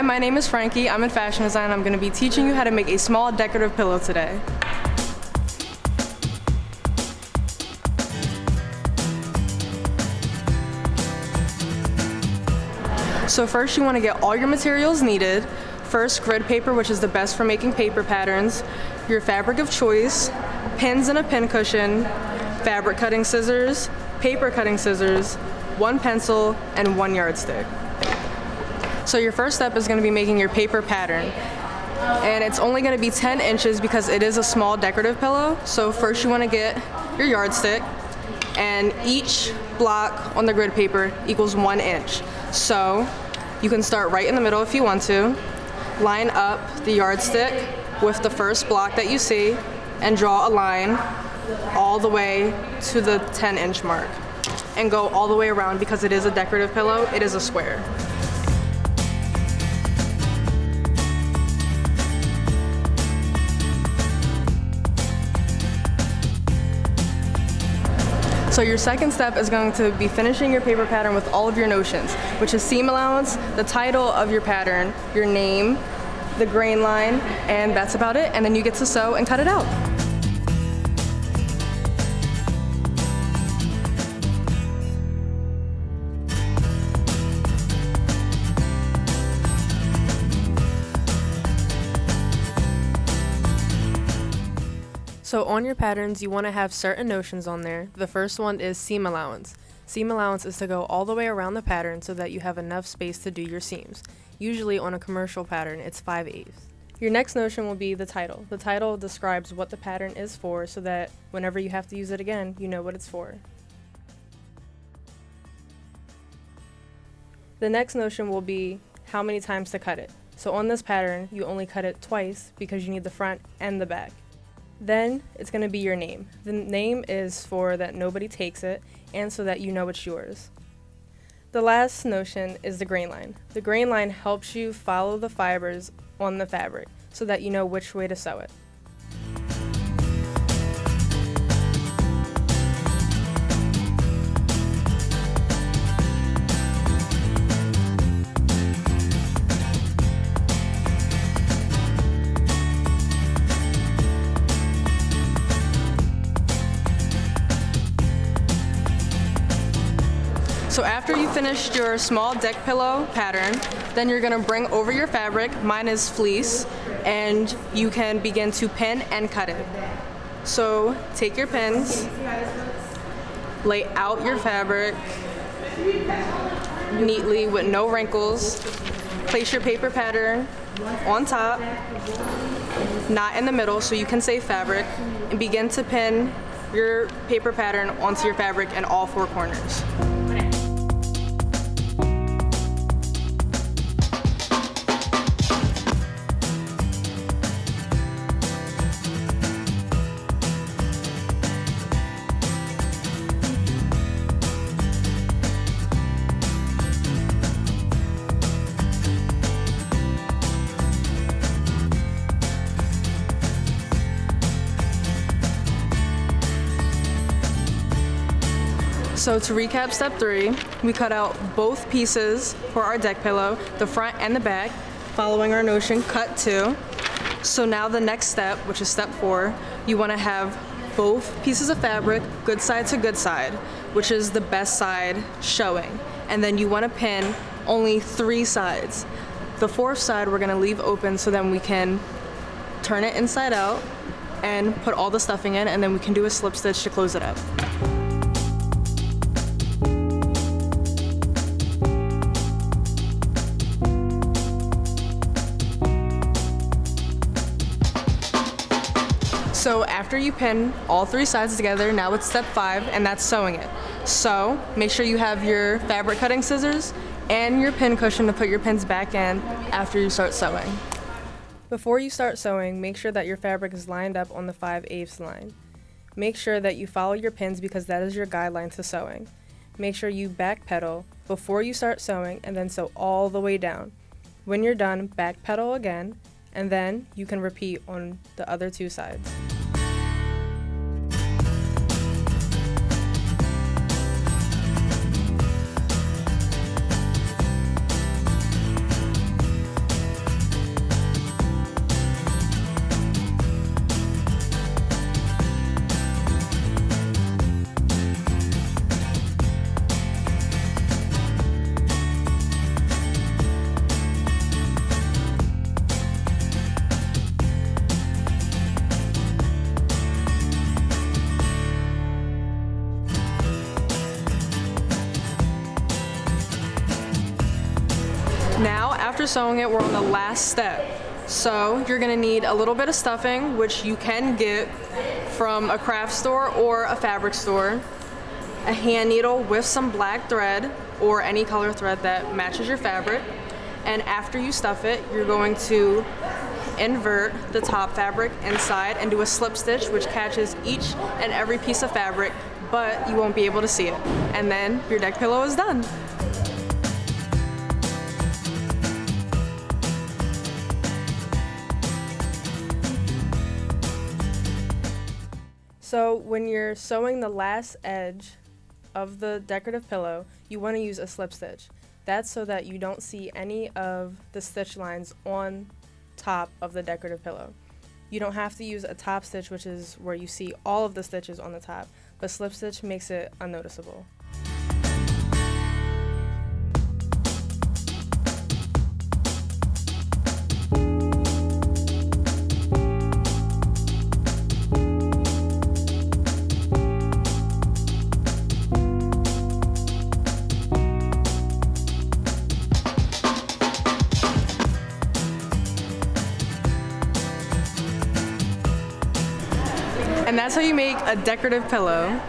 my name is Frankie. I'm in fashion design. I'm going to be teaching you how to make a small decorative pillow today. So first you want to get all your materials needed. First, grid paper, which is the best for making paper patterns, your fabric of choice, pins and a pin cushion, fabric cutting scissors, paper cutting scissors, one pencil, and one yardstick. So your first step is going to be making your paper pattern. And it's only going to be 10 inches because it is a small decorative pillow. So first you want to get your yardstick, and each block on the grid paper equals 1 inch. So you can start right in the middle if you want to, line up the yardstick with the first block that you see, and draw a line all the way to the 10-inch mark. And go all the way around because it is a decorative pillow, it is a square. So your second step is going to be finishing your paper pattern with all of your notions, which is seam allowance, the title of your pattern, your name, the grain line, and that's about it. And then you get to sew and cut it out. So on your patterns, you want to have certain notions on there. The first one is seam allowance. Seam allowance is to go all the way around the pattern so that you have enough space to do your seams. Usually on a commercial pattern, it's 5/8. Your next notion will be the title. The title describes what the pattern is for so that whenever you have to use it again, you know what it's for. The next notion will be how many times to cut it. So on this pattern, you only cut it twice because you need the front and the back. Then it's going to be your name. The name is for that nobody takes it and so that you know it's yours. The last notion is the grain line. The grain line helps you follow the fibers on the fabric so that you know which way to sew it. So after you finished your small deck pillow pattern, then you're gonna bring over your fabric, mine is fleece, and you can begin to pin and cut it. So take your pins, lay out your fabric neatly with no wrinkles, place your paper pattern on top, not in the middle so you can save fabric, and begin to pin your paper pattern onto your fabric in all 4 corners. So to recap step 3, we cut out both pieces for our deck pillow, the front and the back, following our notion, cut 2. So now the next step, which is step 4, you want to have both pieces of fabric good side to good side, which is the best side showing. And then you want to pin only 3 sides. The 4th side we're going to leave open so then we can turn it inside out and put all the stuffing in, and then we can do a slip stitch to close it up. So after you pin all 3 sides together, now it's step 5, and that's sewing it. So make sure you have your fabric cutting scissors and your pin cushion to put your pins back in after you start sewing. Before you start sewing, make sure that your fabric is lined up on the 5/8 line. Make sure that you follow your pins because that is your guideline to sewing. Make sure you backpedal before you start sewing and then sew all the way down. When you're done, backpedal again, and then you can repeat on the other 2 sides. you're sewing it, we're on the last step. So you're gonna need a little bit of stuffing, which you can get from a craft store or a fabric store, a hand needle with some black thread or any color thread that matches your fabric. And after you stuff it, you're going to invert the top fabric inside and do a slip stitch, which catches each and every piece of fabric, but you won't be able to see it. And then your deck pillow is done. So when you're sewing the last edge of the decorative pillow, you want to use a slip stitch. That's so that you don't see any of the stitch lines on top of the decorative pillow. You don't have to use a top stitch, which is where you see all of the stitches on the top, but slip stitch makes it unnoticeable. And that's how you make a decorative pillow.